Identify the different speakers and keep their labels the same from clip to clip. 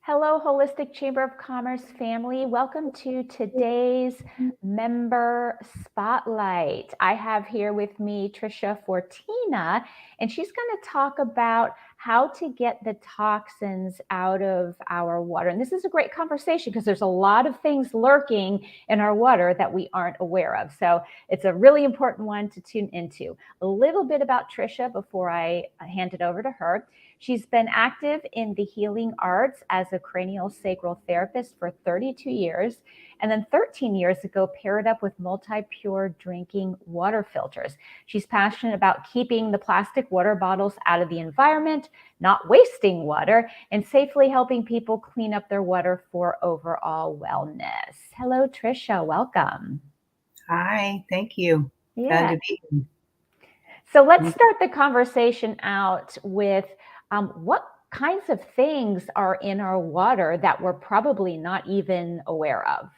Speaker 1: Hello, Holistic Chamber of Commerce family. Welcome to today's member spotlight. I have here with me Tricia Fortina, and she's going to talk about how to get the toxins out of our water. And this is a great conversation because there's a lot of things lurking in our water that we aren't aware of. So it's a really important one to tune into. A little bit about Tricia before I hand it over to her. She's been active in the healing arts as a cranial sacral therapist for 32 years, and then 13 years ago paired up with multi-pure drinking water filters. She's passionate about keeping the plastic water bottles out of the environment, not wasting water, and safely helping people clean up their water for overall wellness. Hello, Tricia. Welcome.
Speaker 2: Hi, thank you. Glad
Speaker 1: Yeah.
Speaker 2: to be here.
Speaker 1: So let's start the conversation out with what kinds of things are in our water that we're probably not even aware of?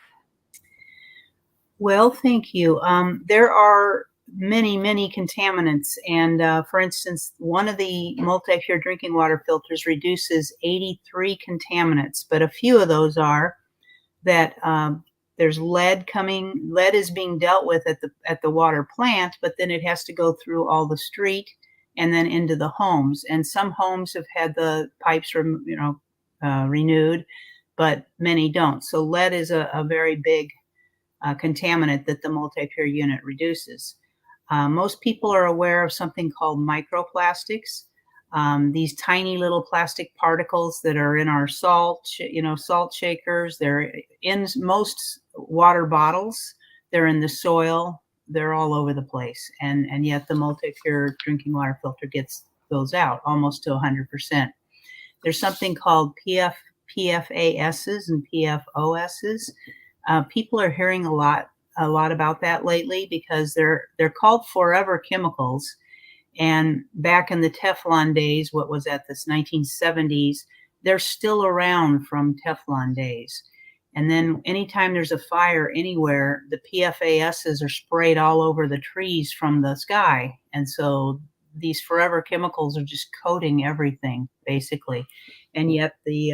Speaker 2: Well, thank you. There are many contaminants. And for instance, one of the multi-pure drinking water filters reduces 83 contaminants, but a few of those are that there's lead coming. Lead is being dealt with at the water plant, but then it has to go through all the street and then into the homes. And some homes have had the pipes renewed, but many don't. So lead is a very big contaminant that the multi-pure unit reduces. Most people are aware of something called microplastics. These tiny little plastic particles that are in our salt shakers. They're in most water bottles. They're in the soil. They're all over the place. And yet the multi-pure drinking water filter gets those out almost to 100%. There's something called PFASs and PFOSs. People are hearing a lot about that lately because they're called forever chemicals. And back in the Teflon days, what was that, this 1970s, they're still around from Teflon days. And then anytime there's a fire anywhere, the PFASs are sprayed all over the trees from the sky. And so these forever chemicals are just coating everything, basically. And yet the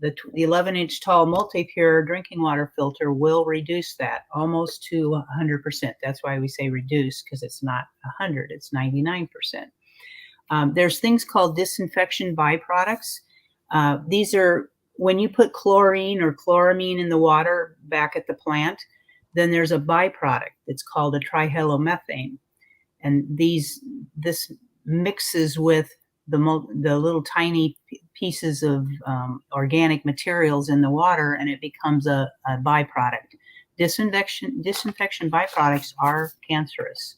Speaker 2: 11-inch tall multi-pure drinking water filter will reduce that almost to 100%. That's why we say reduce, because it's not 100, it's 99%. There's things called disinfection byproducts. These are when you put chlorine or chloramine in the water back at the plant, then there's a byproduct. It's called a trihalomethane. And this mixes with the little tiny pieces of organic materials in the water, and it becomes a byproduct. Disinfection byproducts are cancerous.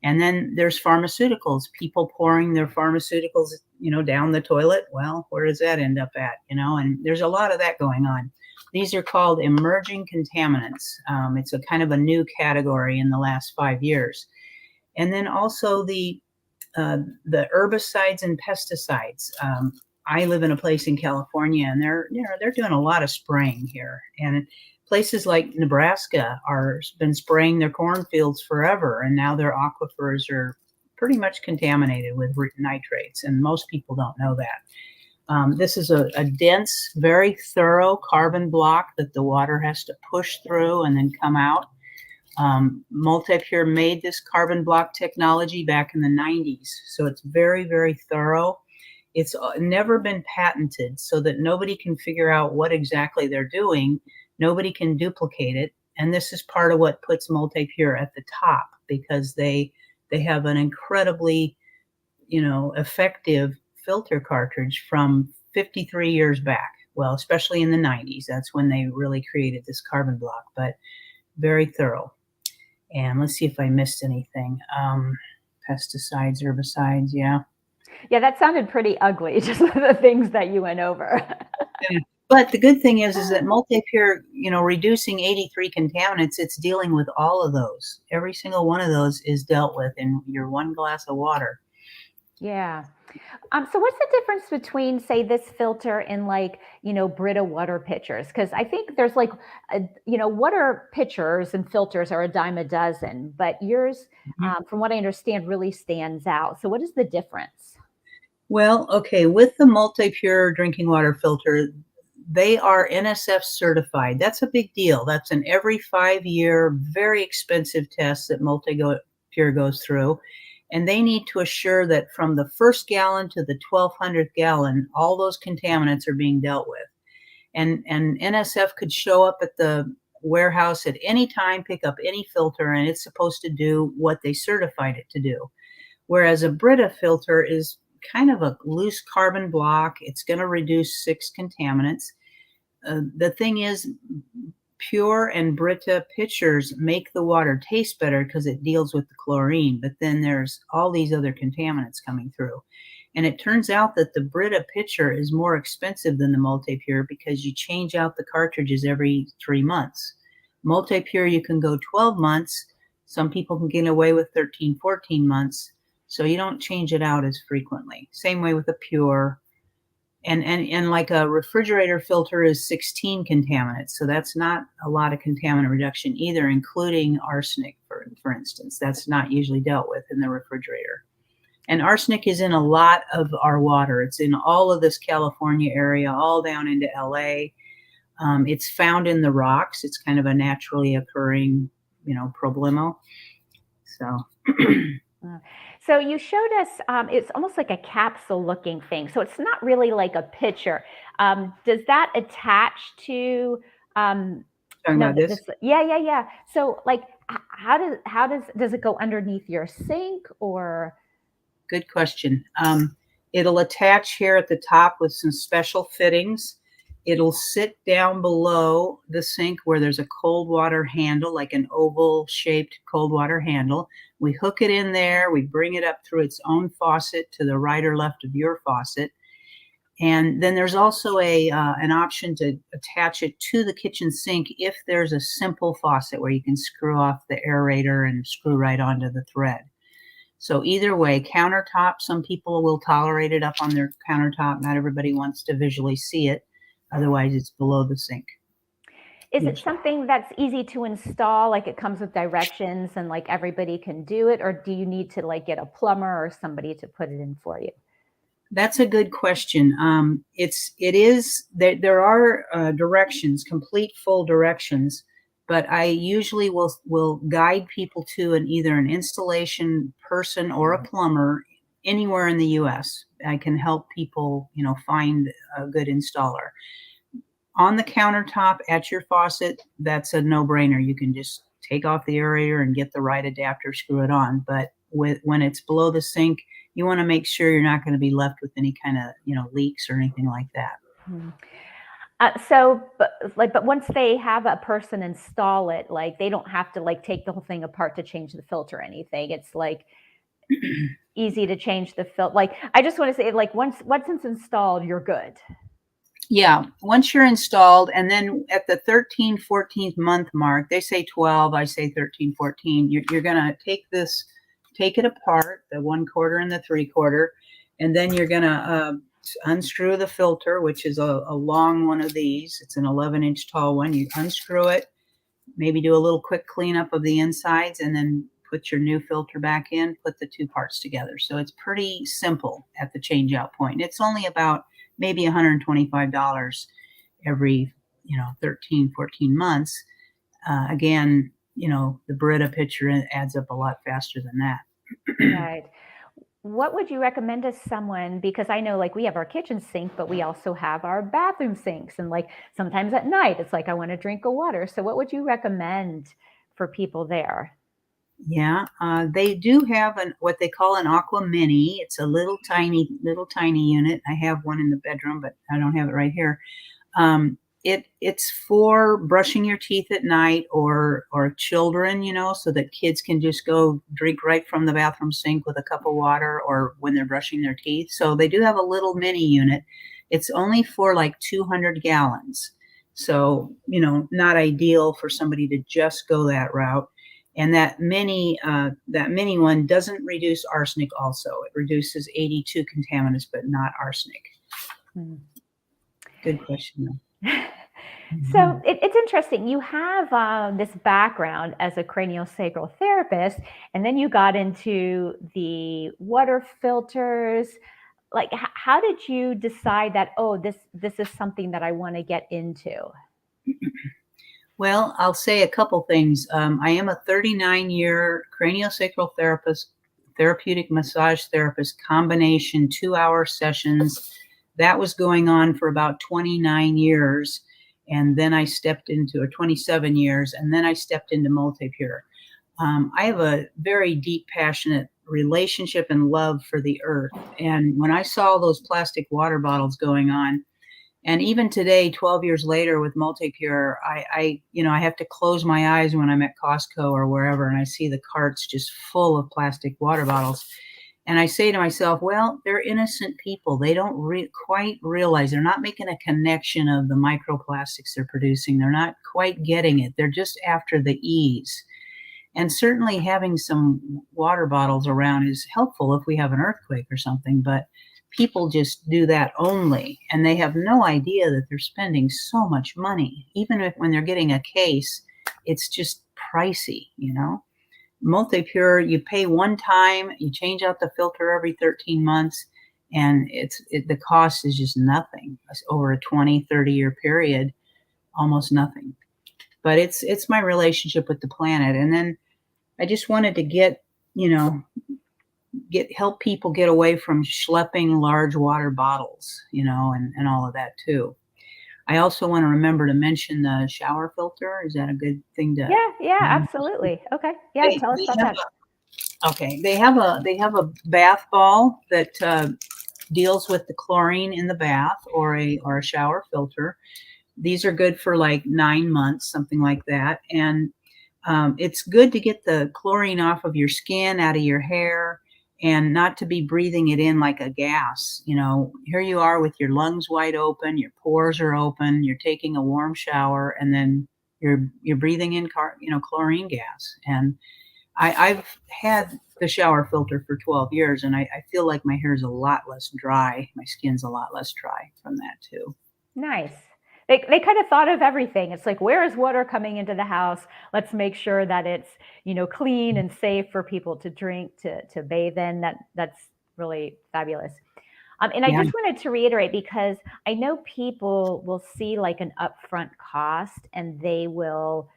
Speaker 2: And then there's pharmaceuticals, people pouring their pharmaceuticals, down the toilet. Well, where does that end up at? And there's a lot of that going on. These are called emerging contaminants. It's a kind of a new category in the last 5 years. And then also the herbicides and pesticides. I live in a place in California, and they're doing a lot of spraying here. And places like Nebraska been spraying their cornfields forever, and now their aquifers are pretty much contaminated with nitrates, and most people don't know that. This is a dense, very thorough carbon block that the water has to push through and then come out. Multi-Pure made this carbon block technology back in the 90s, so it's very thorough. It's never been patented, so that nobody can figure out what exactly they're doing. Nobody can duplicate it, and this is part of what puts Multi-Pure at the top, because they have an incredibly, effective filter cartridge from 53 years back. Well, especially in the 90s, that's when they really created this carbon block, but very thorough. And let's see if I missed anything. Pesticides, herbicides, yeah.
Speaker 1: Yeah, that sounded pretty ugly, just the things that you went over.
Speaker 2: But the good thing is that Multi-Pure, reducing 83 contaminants, it's dealing with all of those. Every single one of those is dealt with in your one glass of water.
Speaker 1: Yeah. So what's the difference between, say, this filter and Brita water pitchers? Because I think there's water pitchers and filters are a dime a dozen, but yours, from what I understand, really stands out. So what is the difference?
Speaker 2: Well, okay, with the Multi-Pure drinking water filter, they are NSF certified. That's a big deal. That's an every 5-year, very expensive test that Multi-Pure goes through. And they need to assure that from the first gallon to the 1200th gallon, all those contaminants are being dealt with. And NSF could show up at the warehouse at any time, pick up any filter, and it's supposed to do what they certified it to do. Whereas a Brita filter is kind of a loose carbon block. It's going to reduce 6 contaminants. The thing is, Pure and Brita pitchers make the water taste better because it deals with the chlorine, but then there's all these other contaminants coming through. And it turns out that the Brita pitcher is more expensive than the Multi-Pure because you change out the cartridges every 3 months. Multi-Pure, you can go 12 months. Some people can get away with 13, 14 months. So you don't change it out as frequently. Same way with a Pure. And like a refrigerator filter is 16 contaminants. So that's not a lot of contaminant reduction either, including arsenic, for instance. That's not usually dealt with in the refrigerator. And arsenic is in a lot of our water. It's in all of this California area, all down into LA. It's found in the rocks. It's kind of a naturally occurring, problemo. So.
Speaker 1: So you showed us, it's almost like a capsule looking thing. So it's not really like a pitcher. Does that attach to,
Speaker 2: talking about this?
Speaker 1: Yeah. So like, does it go underneath your sink or?
Speaker 2: Good question. It'll attach here at the top with some special fittings. It'll sit down below the sink where there's a cold water handle, like an oval shaped cold water handle. We hook it in there. We bring it up through its own faucet to the right or left of your faucet. And then there's also an option to attach it to the kitchen sink if there's a simple faucet where you can screw off the aerator and screw right onto the thread. So either way, countertop, some people will tolerate it up on their countertop. Not everybody wants to visually see it. Otherwise, it's below the sink.
Speaker 1: Is it something that's easy to install? Like it comes with directions and like everybody can do it? Or do you need to like get a plumber or somebody to put it in for you?
Speaker 2: That's a good question. There are directions, complete full directions, but I usually will guide people to either an installation person or a plumber anywhere in the U.S. I can help people, find a good installer. On the countertop at your faucet, that's a no-brainer. You can just take off the aerator and get the right adapter, screw it on. But when it's below the sink, you want to make sure you're not going to be left with any kind of, leaks or anything like that.
Speaker 1: But once they have a person install it, like they don't have to like take the whole thing apart to change the filter or anything. It's like easy to change the filter. Like I just want to say, like once it's installed, you're good.
Speaker 2: Yeah, once you're installed, and then at the 13th, 14th month mark, they say 12, I say 13, 14, you're going to take it apart, the 1/4 and the 3/4, and then you're going to unscrew the filter, which is a long one of these. It's an 11-inch tall one. You unscrew it, maybe do a little quick cleanup of the insides, and then put your new filter back in, put the two parts together. So it's pretty simple at the change out point. It's only about maybe $125 every, 13, 14 months. Again, the Brita pitcher adds up a lot faster than that.
Speaker 1: Right. What would you recommend to someone? Because I know like we have our kitchen sink, but we also have our bathroom sinks. And like sometimes at night, it's like, I want to drink a water. So what would you recommend for people there?
Speaker 2: Yeah, they do have what they call an Aqua Mini. It's a little tiny unit. I have one in the bedroom, but I don't have it right here. It's for brushing your teeth at night or children, so that kids can just go drink right from the bathroom sink with a cup of water or when they're brushing their teeth. So they do have a little mini unit. It's only for like 200 gallons. So, not ideal for somebody to just go that route. And that mini one doesn't reduce arsenic also. It reduces 82 contaminants, but not arsenic. Good question, though.
Speaker 1: So it's interesting. You have this background as a craniosacral therapist, and then you got into the water filters. like, how did you decide that, oh, this is something that I want to get into?
Speaker 2: Well, I'll say a couple things. I am a 39-year craniosacral therapist, therapeutic massage therapist, combination 2-hour sessions. That was going on for about 29 years. And then I stepped into, or 27 years, and then I stepped into Multipure. I have a very deep, passionate relationship and love for the earth. And when I saw those plastic water bottles going on, and even today, 12 years later with Multipure, I have to close my eyes when I'm at Costco or wherever, and I see the carts just full of plastic water bottles. And I say to myself, well, they're innocent people. They don't quite realize, they're not making a connection of the microplastics they're producing. They're not quite getting it. They're just after the ease. And certainly having some water bottles around is helpful if we have an earthquake or something, but people just do that only, and they have no idea that they're spending so much money. Even when they're getting a case, it's just pricey, Multipure, you pay one time, you change out the filter every 13 months, and the cost is just nothing. Over a 20, 30-year period, almost nothing. But it's my relationship with the planet. And then I just wanted to help people get away from schlepping large water bottles, and all of that too. I also want to remember to mention the shower filter. Is that a good thing to?
Speaker 1: Yeah, absolutely. Okay. Yeah, tell us about that.
Speaker 2: Okay, they have a bath ball that deals with the chlorine in the bath, or a shower filter. These are good for like 9 months, something like that, and it's good to get the chlorine off of your skin, out of your hair, and not to be breathing it in like a gas. Here you are with your lungs wide open, your pores are open, you're taking a warm shower, and then you're breathing in chlorine gas. And I've had the shower filter for 12 years, and I feel like my hair is a lot less dry. My skin's a lot less dry from that too.
Speaker 1: Nice. They kind of thought of everything. It's like, where is water coming into the house? Let's make sure that it's, clean and safe for people to drink, to bathe in. That's really fabulous. And I just wanted to reiterate, because I know people will see like an upfront cost and they will,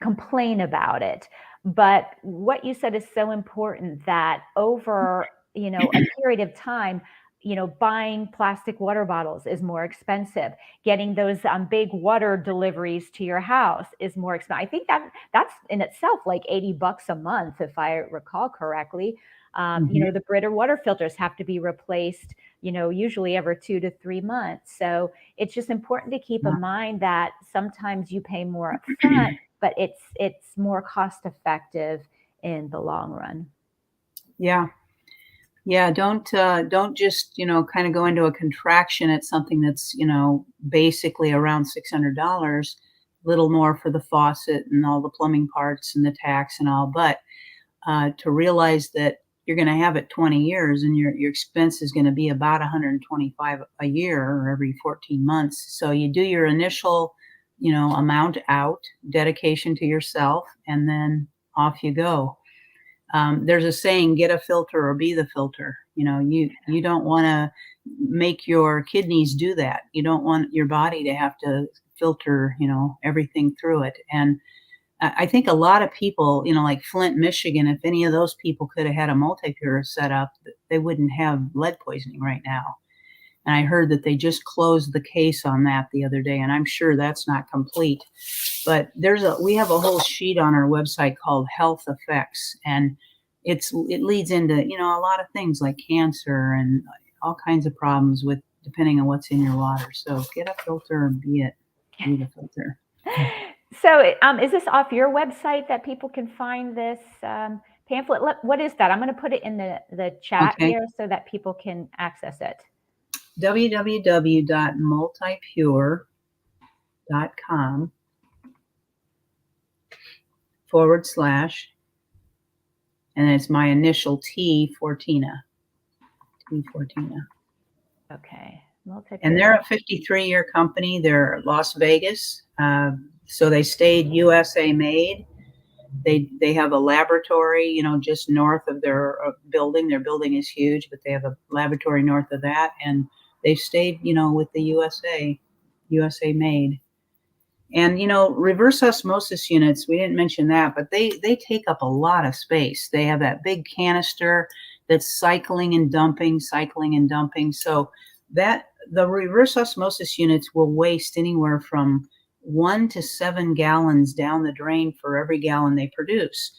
Speaker 1: complain about it. But what you said is so important, that over, a period of time, buying plastic water bottles is more expensive. Getting those big water deliveries to your house is more expensive. I think that's in itself like $80 a month, if I recall correctly. The Brita water filters have to be replaced, usually every 2 to 3 months. So it's just important to keep in mind that sometimes you pay more up front, but it's more cost effective in the long run.
Speaker 2: Yeah. Yeah, don't just, kind of go into a contraction at something that's, basically around $600, little more for the faucet and all the plumbing parts and the tax and all, but to realize that you're going to have it 20 years and your expense is going to be about $125 a year or every 14 months. So you do your initial, amount out, dedication to yourself, and then off you go. There's a saying, get a filter or be the filter. You don't want to make your kidneys do that. You don't want your body to have to filter, everything through it. And I think a lot of people, like Flint, Michigan, if any of those people could have had a Multipure set up, they wouldn't have lead poisoning right now. And I heard that they just closed the case on that the other day, and I'm sure that's not complete. But we have a whole sheet on our website called Health Effects, and it leads into, a lot of things like cancer and all kinds of problems depending on what's in your water. So get a filter and be the filter.
Speaker 1: So is this off your website that people can find this pamphlet? What is that? I'm going to put it in the chat here so that people can access it.
Speaker 2: www.multipure.com / and it's my initial T, Fortina.
Speaker 1: Okay.
Speaker 2: And they're a 53-year company. They're Las Vegas. So they stayed USA made. They have a laboratory, just north of their building. Their building is huge, but they have a laboratory north of that, and they've stayed, with the USA made. And reverse osmosis units, we didn't mention that, but they take up a lot of space. They have that big canister that's cycling and dumping. So that the reverse osmosis units will waste anywhere from 1 to 7 gallons down the drain for every gallon they produce.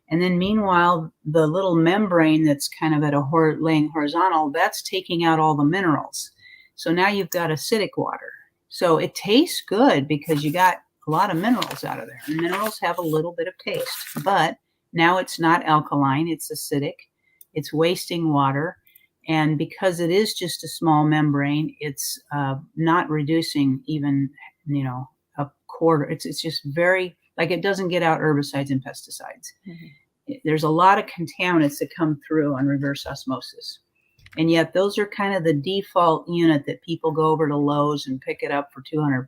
Speaker 2: And then meanwhile, the little membrane that's kind of laying horizontal, that's taking out all the minerals. So now you've got acidic water. So it tastes good because you got a lot of minerals out of there. And minerals have a little bit of taste, but now it's not alkaline, it's acidic, it's wasting water. And because it is just a small membrane, it's not reducing even, a quarter. It's just very, like, it doesn't get out herbicides and pesticides. Mm-hmm. There's a lot of contaminants that come through on reverse osmosis. And yet those are kind of the default unit that people go over to Lowe's and pick it up for $200.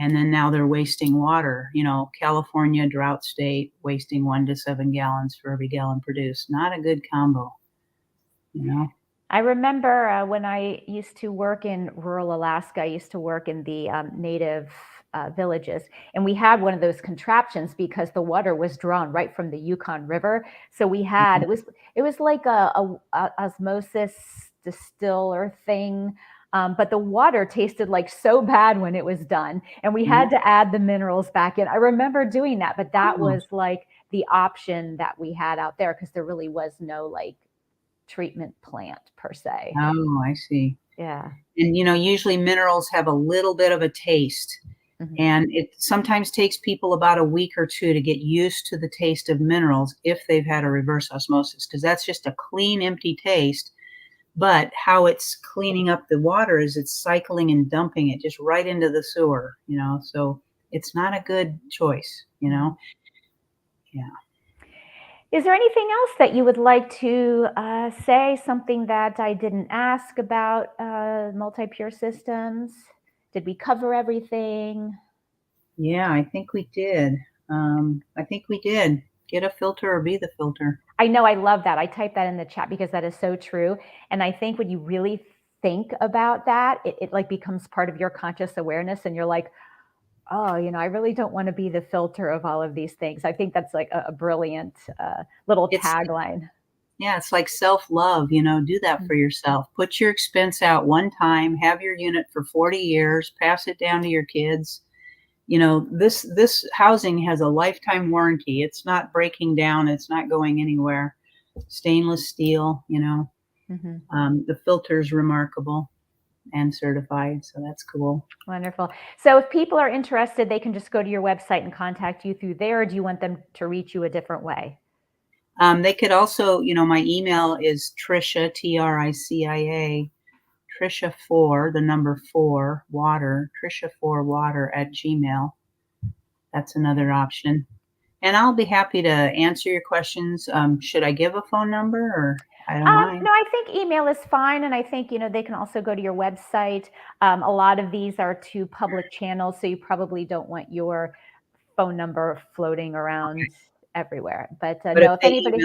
Speaker 2: And then now they're wasting water. California, drought state, wasting 1 to 7 gallons for every gallon produced. Not a good combo,
Speaker 1: I remember when I used to work in rural Alaska, I used to work in the native villages, and we had one of those contraptions because the water was drawn right from the Yukon River. So we had,
Speaker 2: Mm-hmm.
Speaker 1: it was like a osmosis distiller thing. But the water tasted like so bad when it was done, and we had to add the minerals back in. I remember doing that, but that was like the option that we had out there because there really was no like treatment plant per se.
Speaker 2: Oh, I see.
Speaker 1: Yeah.
Speaker 2: And usually minerals have a little bit of a taste. Mm-hmm. And it sometimes takes people about a week or 2 to get used to the taste of minerals if they've had a reverse osmosis, because that's just a clean, empty taste. But how it's cleaning up the water is it's cycling and dumping it just right into the sewer, so it's not a good choice, Yeah.
Speaker 1: Is there anything else that you would like to say, something that I didn't ask about multi-pure systems? Did we cover everything?
Speaker 2: Yeah, I think we did. Get a filter or be the filter.
Speaker 1: I know, I love that. I typed that in the chat because that is so true. And I think when you really think about that, it like becomes part of your conscious awareness, and you're like, oh, I really don't want to be the filter of all of these things. I think that's like a brilliant little tagline.
Speaker 2: Yeah, it's like self-love, do that for yourself. Put your expense out one time, have your unit for 40 years, pass it down to your kids. This housing has a lifetime warranty. It's not breaking down. It's not going anywhere. Stainless steel,
Speaker 1: Mm-hmm.
Speaker 2: The filter's remarkable and certified, so that's cool.
Speaker 1: Wonderful. So if people are interested, they can just go to your website and contact you through there, or do you want them to reach you a different way?
Speaker 2: They could also, my email is Tricia, Tricia, Tricia 4, the number 4, water, Tricia4water @gmail. That's another option. And I'll be happy to answer your questions. Should I give a phone number, or I don't mind?
Speaker 1: No, I think email is fine. And I think, they can also go to your website. A lot of these are to public channels, so you probably don't want your phone number floating around everywhere. But no, if anybody,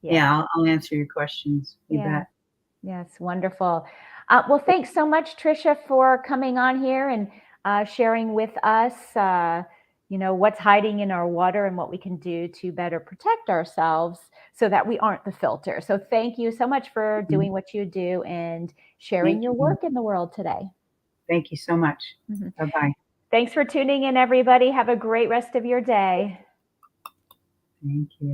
Speaker 2: yeah, I'll answer your questions. You bet.
Speaker 1: Yes, wonderful. Well, thanks so much, Tricia, for coming on here and sharing with us, what's hiding in our water and what we can do to better protect ourselves so that we aren't the filter. So thank you so much for doing what you do and sharing your work in the world today.
Speaker 2: Thank you so much. Mm-hmm. Bye-bye.
Speaker 1: Thanks for tuning in, everybody. Have a great rest of your day.
Speaker 2: Thank you.